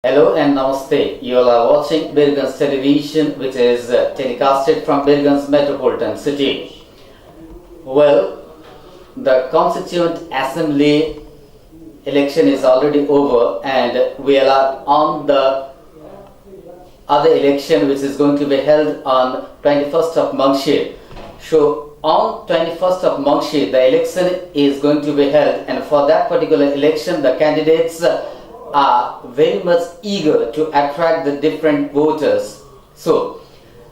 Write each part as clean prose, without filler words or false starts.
Hello and namaste. You all are watching Birgunj Television, which is telecasted from Birgunj Metropolitan City. Well, the Constituent Assembly election is already over, and we are on the other election, which is going to be held on 21st of Mangshir. So, on 21st of Mangshir, the election is going to be held, and for that particular election, the candidates are very much eager to attract the different voters. So,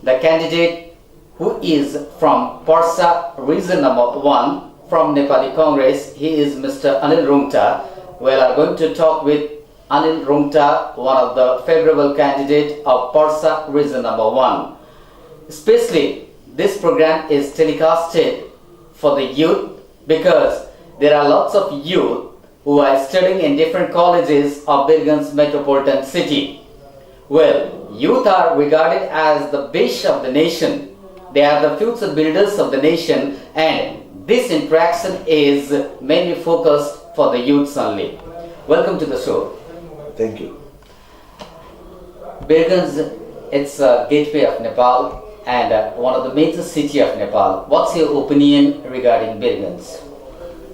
the candidate who is from Parsa region number 1 from Nepali Congress, he is Mr. Anil Rungta. We are going to talk with Anil Rungta, one of the favorable candidate of Parsa region number 1. Especially, this program is telecasted for the youth because there are lots of youth who are studying in different colleges of Birgunj Metropolitan City. Well, youth are regarded as the base of the nation. They are the future builders of the nation, and this interaction is mainly focused for the youths only. Welcome to the show. Thank you. Birgunj, it's a gateway of Nepal and one of the major cities of Nepal. What's your opinion regarding Birgunj?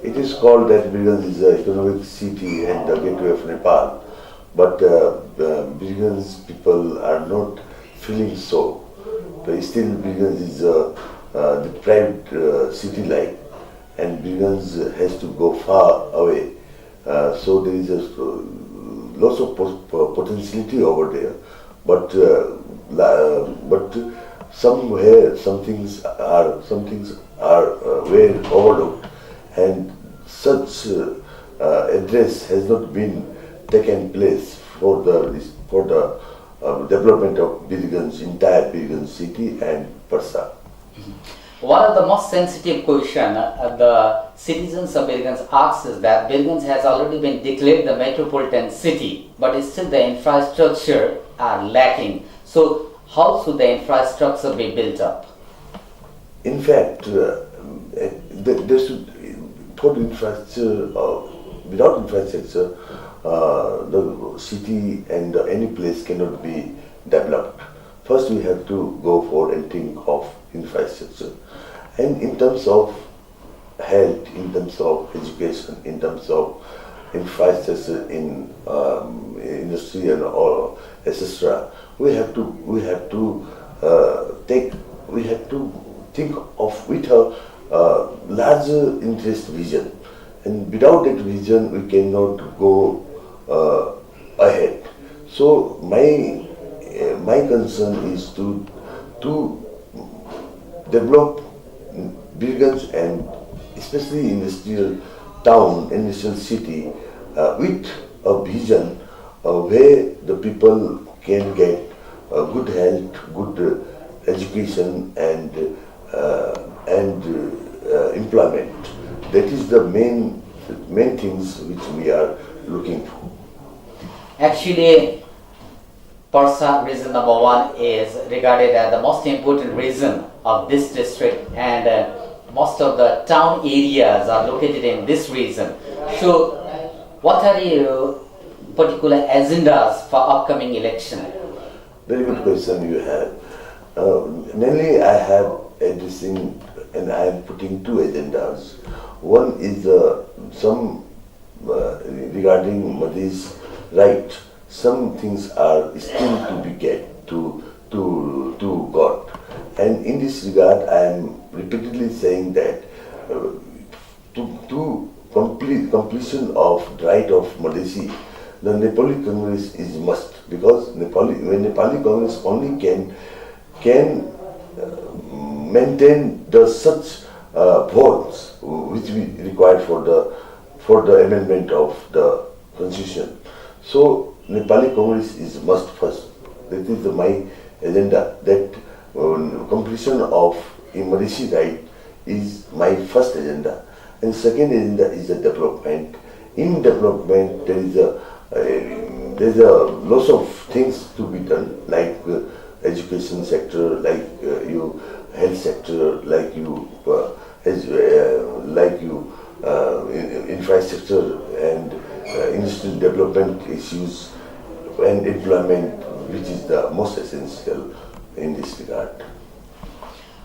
It is called that Birgunj is an economic city and the gateway of Nepal, but Birgunj people are not feeling so. But still, Birgunj is a deprived city like, and Birgunj has to go far away. So there is lots of potentiality over there, but somewhere some things are very overlooked, and such address has not been taken place for the development of Birgunj, entire Birgunj city and Parsa. One of the most sensitive question the citizens of Birgunj asks is that Birgunj has already been declared the metropolitan city, but still the infrastructure are lacking. So how should the infrastructure be built up? In fact, there should, for infrastructure, without infrastructure, the city and any place cannot be developed. First, we have to go for and think of infrastructure. And in terms of health, in terms of education, in terms of infrastructure in industry and all, etc., we have to think of with a larger interest vision, and without that vision we cannot go ahead. So my concern is to develop Birgunj and especially industrial town, industrial city with a vision where the people can get good health, good education and employment. That is the main things which we are looking for. Actually, Parsa region number 1 is regarded as the most important region of this district, and most of the town areas are located in this region. So, what are your particular agendas for upcoming election? Very good question you have. Mainly I have addressing and I am putting two agendas. One is some regarding Madhi's right. Some things are still to be get to God, and in this regard I am repeatedly saying that to completion of right of Madhesi, the Nepali Congress is must, because when Nepali Congress only can maintain the such votes which we required for the amendment of the constitution. So Nepali Congress is must first. That is my agenda. That completion of Madhesi right is my first agenda, and second agenda is the development. In development, there is a lots of things to be done, like education sector, like health sector, like infrastructure and industrial development issues, and employment, which is the most essential in this regard.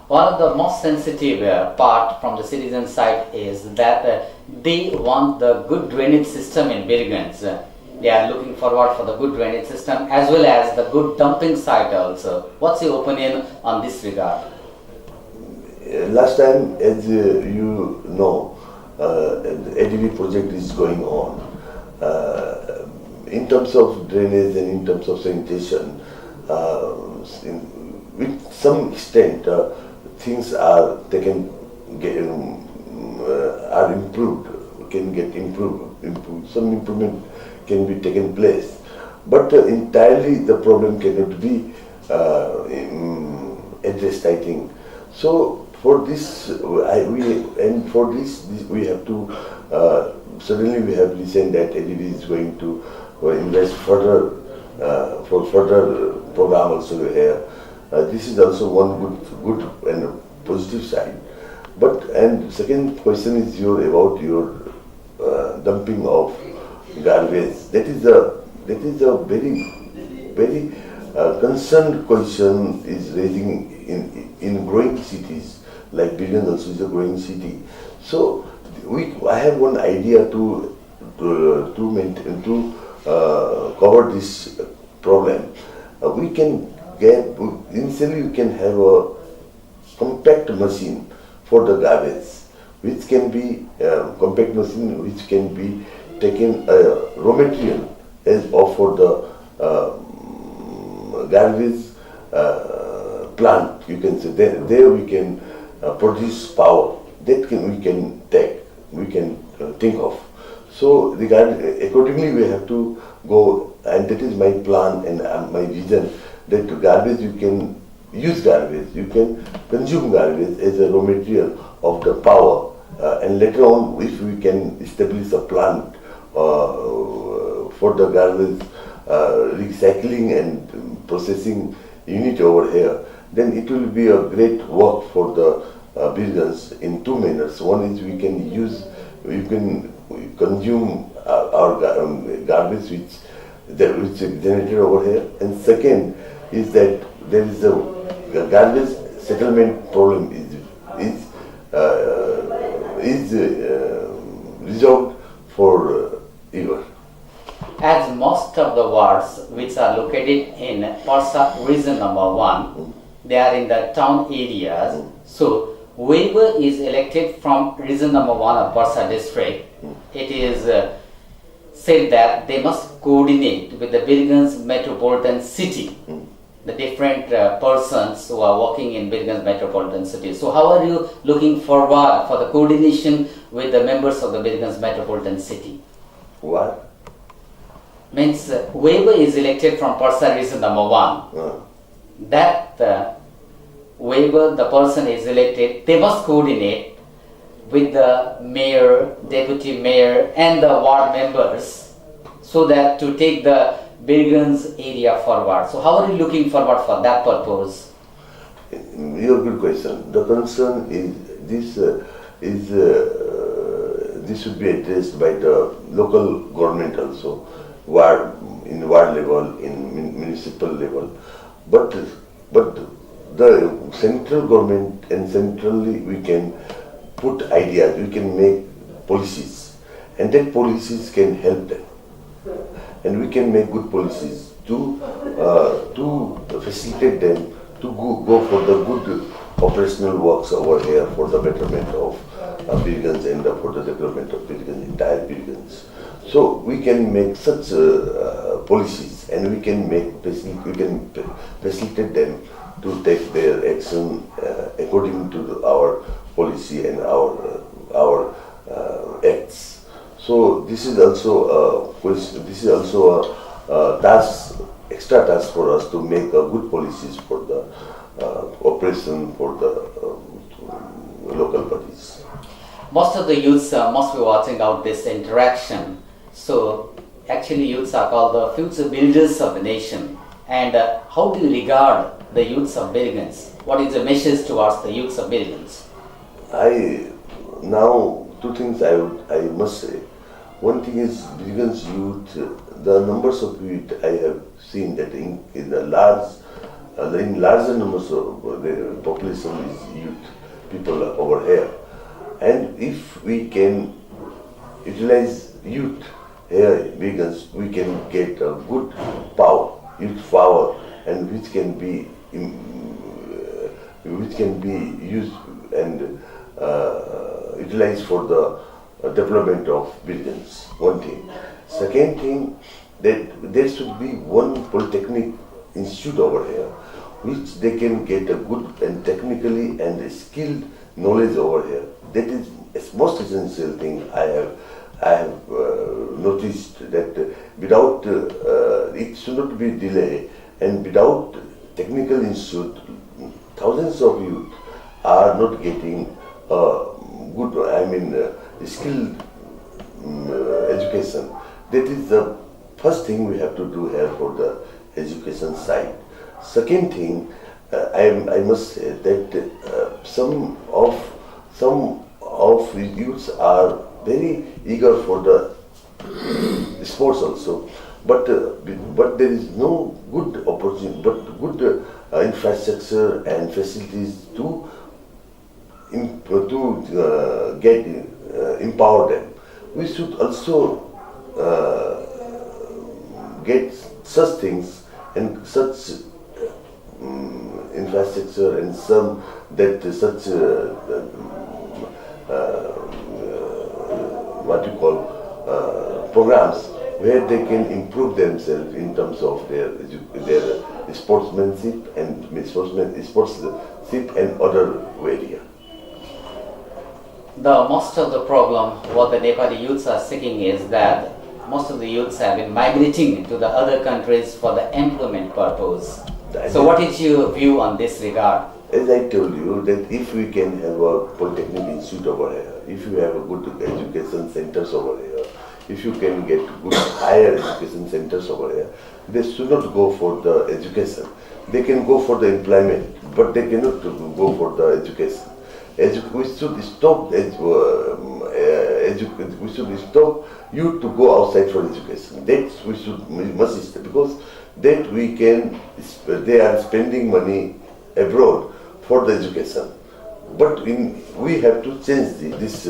One of the most sensitive part from the citizen side is that they want the good drainage system in Birgunj. They are looking forward for the good drainage system as well as the good dumping site also. What's your opinion on this regard? Last time, as you know, the ADB project is going on. In terms of drainage and in terms of sanitation, with some extent, things are are improved, can get improved. Some improvement can be taken place, but entirely the problem cannot be addressed, I think. So for this, we have to. Suddenly, we have listened that ADB is going to invest further for further program also here. This is also one good and positive side. But and second question is about your dumping of garbage. That is a very concerned question is raising in growing cities like Birgunj also is a growing city. So I have one idea to cover this problem. We can initially we can have a compact machine for the garbage, which can be compact machine which can be taken raw material as for the garbage plant. You can say there we can produce power that we can think of. So accordingly we have to go, and that is my plan and my vision, that garbage you can use garbage, you can consume garbage as a raw material of the power, and later on if we can establish a plant for the garbage recycling and processing unit over here, then it will be a great work for the Birgunj in two manners. One is we can consume our garbage which is generated over here, and second is that there is a garbage settlement problem is resolved for ever. As most of the wards which are located in Parsa region number 1, they are in the town areas. So whoever is elected from region number 1 of Parsa district, it is said that they must coordinate with the Birgunj metropolitan city, the different persons who are working in Birgunj metropolitan city. So how are you looking forward for the coordination with the members of the Birgunj metropolitan city? What? Means whoever is elected from Parsa region number 1, that whoever the person is elected, they must coordinate with the mayor, deputy mayor and the ward members so that to take the Birgunj area forward. So how are you looking forward for that purpose? Your good question. The concern is this should be addressed by the local government also, ward level, in municipal level, but the central government and centrally we can put ideas, we can make policies, and that policies can help them, and we can make good policies to facilitate them to go for the good operational works over here for the betterment of Birgunj and for the development of Birgunj, entire Birgunj. So we can make such policies, and we can facilitate them to take their action according to our policy and our acts. So this is also a extra task for us to make good policies for the operation for the local bodies. Most of the youths must be watching out this interaction. So actually youths are called the future builders of the nation. And how do you regard the youths of Birgunj? What is the message towards the youths of Birgunj? Now two things I must say. One thing is Birgunj youth, the numbers of youth I have seen that in the in larger numbers of the population is youth, people over here. And if we can utilize youth here in Birgunj, we can get a good power, youth power, and which can be used and utilized for the development of Birgunj. One thing. Second thing, that there should be one polytechnic institute over here, which they can get a good and technically and skilled knowledge over here. That is most essential thing I have noticed that without it should not be delay, and without technical institute, thousands of youth are not getting good, skilled education. That is the first thing we have to do here for the education side. Second thing, I must say that some of the youths are very eager for the sports also, but there is no good opportunity, but good infrastructure and facilities to get empower them. We should also get such things and such infrastructure and some that such what you call programs where they can improve themselves in terms of their sportsmanship and other area. The most of the problem what the Nepali youths are seeking is that most of the youths have been migrating to the other countries for the employment purpose. So what is your view on this regard? As I told you, that if we can have a polytechnic institute over here, if you have a good education centers over here, if you can get good higher education centers over here, they should not go for the education. They can go for the employment, but they cannot go for the education. We should stop we should stop you to go outside for education. That we must stop, because that they are spending money abroad for the education. But we have to change this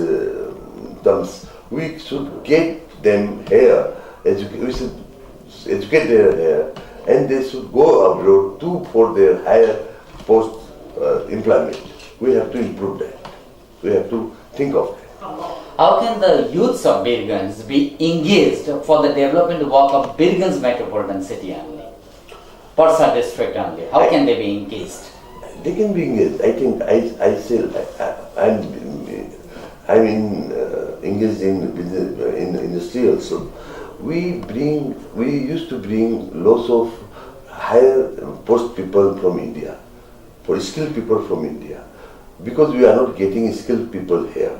terms. We should get them here. We should educate them here, and they should go abroad too for their higher post employment. We have to improve that. We have to think of that. How can the youths of Birgunj be engaged for the development work of Birgunj metropolitan city only, Parsa district only? How can they be engaged? They can be engaged. I think I'm engaged in business, in industry also. We used to bring lots of higher post people from India, for skilled people from India, because we are not getting skilled people here.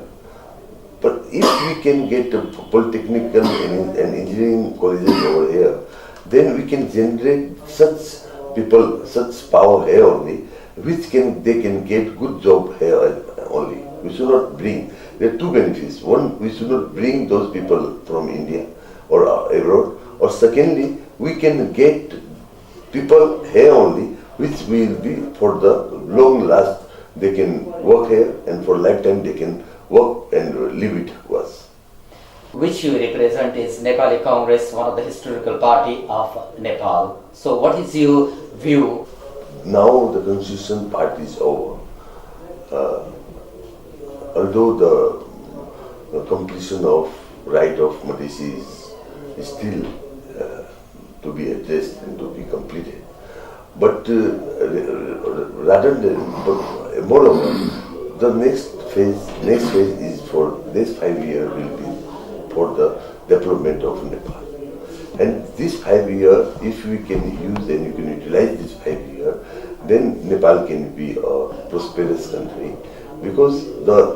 But if we can get a polytechnical and engineering colleges over here, then we can generate such people, such power here only, they can get good job here only. We should not bring. There are two benefits. One, we should not bring those people from India or abroad. Or secondly, we can get people here only, which will be for the long last. They can work here, and for lifetime they can work and live with us. Which you represent is Nepali Congress, one of the historical party of Nepal. So what is your view? Now the constitution part is over. Although the completion of right of Madhesi is still to be addressed and to be completed. But moreover, the next phase is for this 5 year will be for the development of Nepal. And this 5 year, if we can use and you can utilize this 5 year, then Nepal can be a prosperous country, because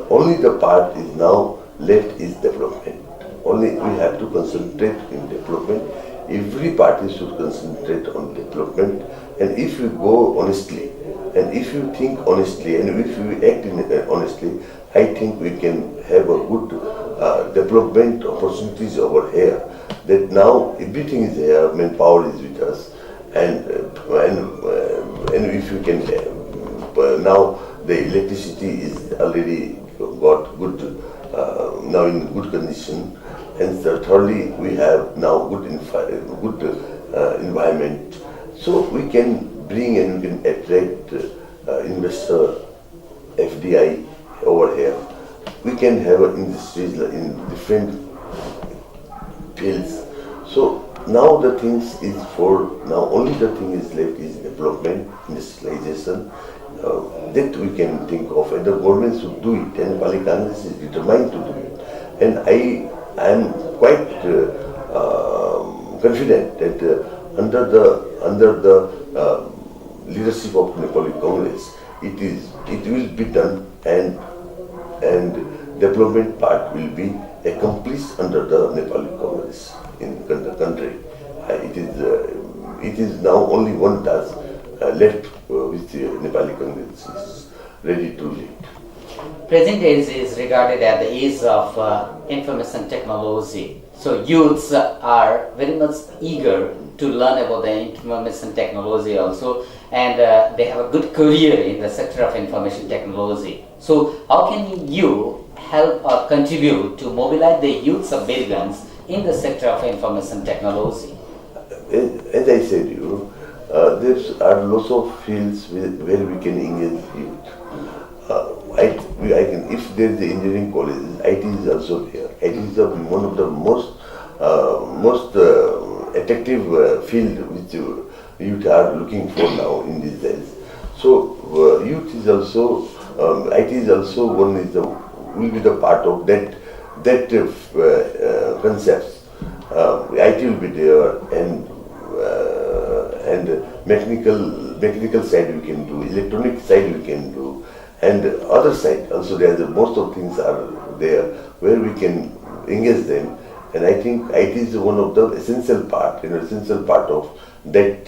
only the part is now left is development. Only we have to concentrate in development. Every party should concentrate on development, and if you go honestly, and if you think honestly, and if you act honestly, I think we can have a good development opportunities over here. That now everything is here, manpower is with us, and if you can now the electricity is already got good now in good condition, and thirdly we have now good environment, so we can bring and we can attract investor FDI over here. We can have industries in different fields. So now the things is for now only the thing is left is development, industrialization, that we can think of, and the government should do it, and Nepali Congress is determined to do it. And I am quite confident that under the leadership of Nepali Congress, it will be done, and development part will be accomplished under the Nepali Congress in the country. It is now only one task left which the Nepali Congress is ready to lead. Present age is regarded as the age of information technology. So youths are very much eager to learn about the information technology also, and they have a good career in the sector of information technology. So how can you help or contribute to mobilize the youths of Birgunj in the sector of information technology? As I said, there are lots of fields where we can engage youth. If there is the engineering colleges, IT is also there. IT is one of the most attractive field which youth are looking for now in these days. So youth is also, IT is also will be the part of that concepts. IT will be there, and mechanical side we can do, electronic side we can do, and other side also there. Most of things are there where we can engage them, and I think IT is one of the essential part of that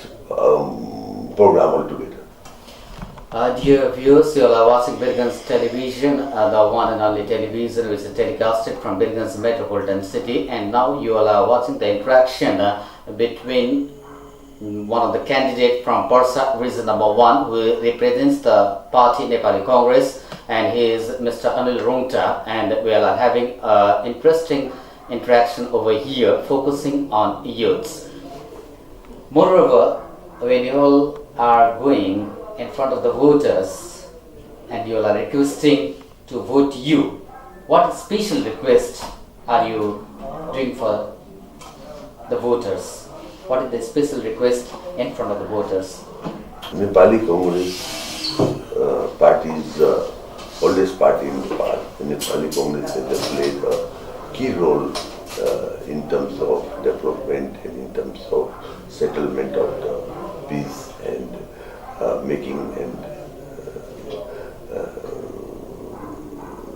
program altogether. Dear viewers, you are watching Birgunj Television, the one and only television which is telecasted from Birgunj Metropolitan City, and now you all are watching the interaction between one of the candidates from Parsa region number 1 who represents the party Nepali Congress, and he is Mr. Anil Rungta, and we are having interesting interaction over here focusing on youths. Moreover, when you all are going in front of the voters and you all are requesting to vote you, what special request are you doing for the voters? What is the special request in front of the voters? Nepali Congress party is the oldest party in Nepal. The Nepali Congress has played a key role in terms of development and in terms of settlement of the peace and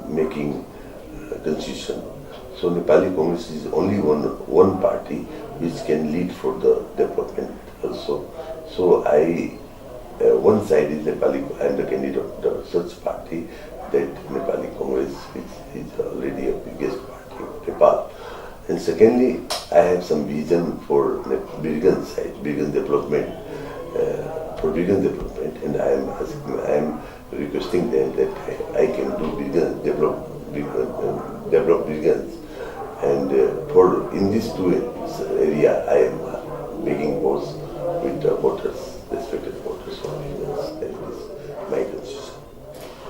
making constitution. So Nepali Congress is only one party which can lead for the development also. So one side is Nepali, I am the candidate of the such party, that Nepali Congress is already a biggest party in Nepal. And secondly, I have some vision for Birgunj side, Birgunj development, and I am requesting them that I can do Birgunj, develop Birgunj. And for in these two area, I am making votes with the voters, respected voters of Birgunj. That is my constitution.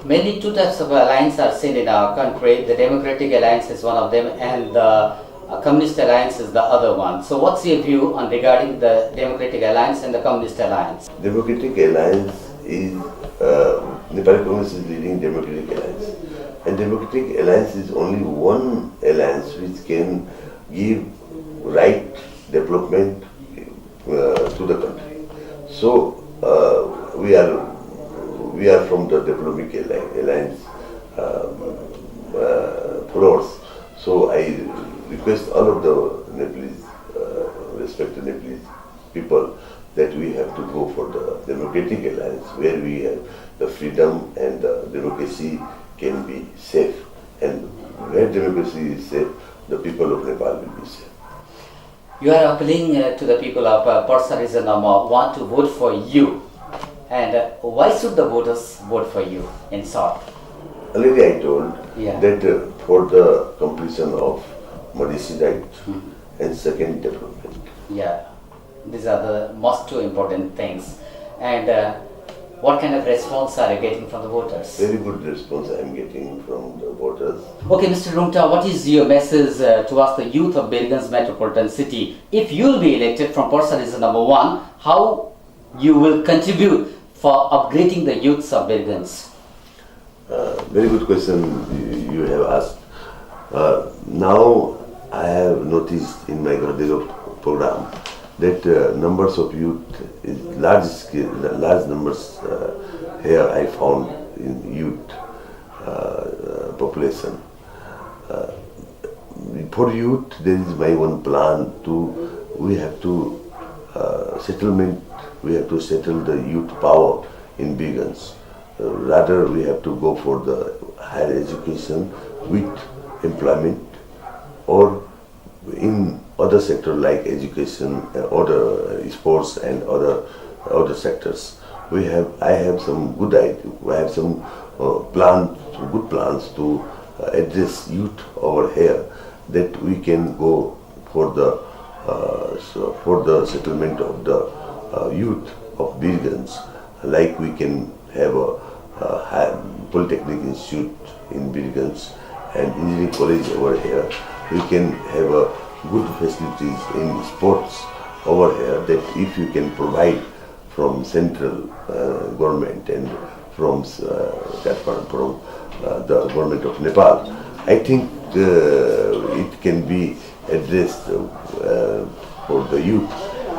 Mainly two types of alliance are seen in our country. The Democratic Alliance is one of them, and the Communist Alliance is the other one. So what's your view on regarding the Democratic Alliance and the Communist Alliance? Democratic Alliance is, Nepali Congress is leading Democratic Alliance. And Democratic Alliance is only one alliance which can give right development to the country. So we are from the Democratic Alliance followers. So I request all of the Nepalese, respected Nepalese people, that we have to go for the Democratic Alliance, where we have the freedom and the democracy can be safe and where democracy is safe, the people of Nepal will be safe. You are appealing to the people of Parsa region number 1 to vote for you. And why should the voters vote for you, in short? Already I told Yeah. that for the completion of Madhesi right and second development. Yeah, these are the most two important things. And what kind of response are you getting from the voters? Very good response I am getting from the voters. Okay, Mr. Rumta, what is your message towards the youth of Birgunj Metropolitan City? If you will be elected from Parsa region number 1, how you will contribute for upgrading the youths of Birgunj? Very good question you have asked. Now I have noticed in my Gurdega program that numbers of youth is large numbers here I found in youth population. For youth, there is my one plan we have to settlement. We have to settle the youth power in Birgunj. Rather, we have to go for the higher education with employment, or in other sector like education, other sports and other sectors. I have some good idea. I have some good plans to address youth over here, that we can go for the settlement of the youth of Birgunj. Like we can have a polytechnic institute in Birgunj and engineering college over here. We can have a good facilities in sports over here, that if you can provide from central government and from the government of Nepal, I think it can be addressed for the youth,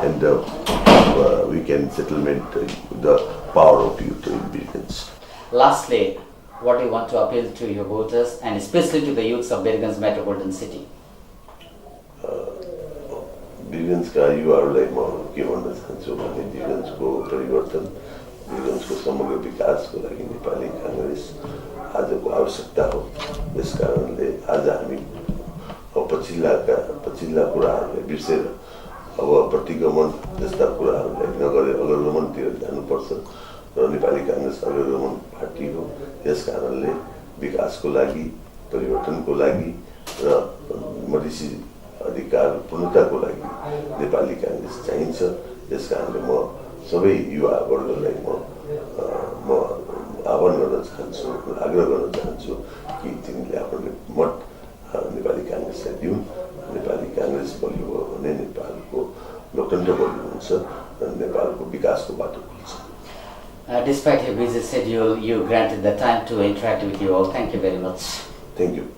and we can settlement the power of youth in Birgunj. Lastly, what do you want to appeal to your voters and especially to the youths of Birgunj Metropolitan City? Birgunj का युवाहरूलाई म के भन्न चाहन्छु भने Birgunjको परिवर्तन, Birgunjको समग्र विकासको लागि नेपाली कांग्रेस आजको आवश्यकता हो। यस कारणले आज हामी पछिल्ला कुराहरूलाई बिर्सेर अब प्रतिगमन जस्ता कुराहरूलाई नगरेर अग्रगमनतिर जानुपर्छ र नेपाली कांग्रेस अग्रगमन पार्टी हो। यस कारणले विकासको लागि, परिवर्तनको लागि र मधेसी अधिकार पूर्णताको लागि नेपाली कांग्रेस चाहिन्छ। यस कारणले म सबै युवा वर्गलाई म आह्वान गर्न चाहन्छु, आग्रह गर्न चाहन्छु कि तिनीले आफ्नो मत नेपाली कांग्रेसलाई दिउन्। नेपाली कांग्रेस बलियो भयो भने नेपालको लोकतन्त्र बलियो हुन्छ र नेपालको विकासको बाटो खुल्छ। Despite your busy schedule, you granted the time to interact with you all. Thank you very much. Thank you.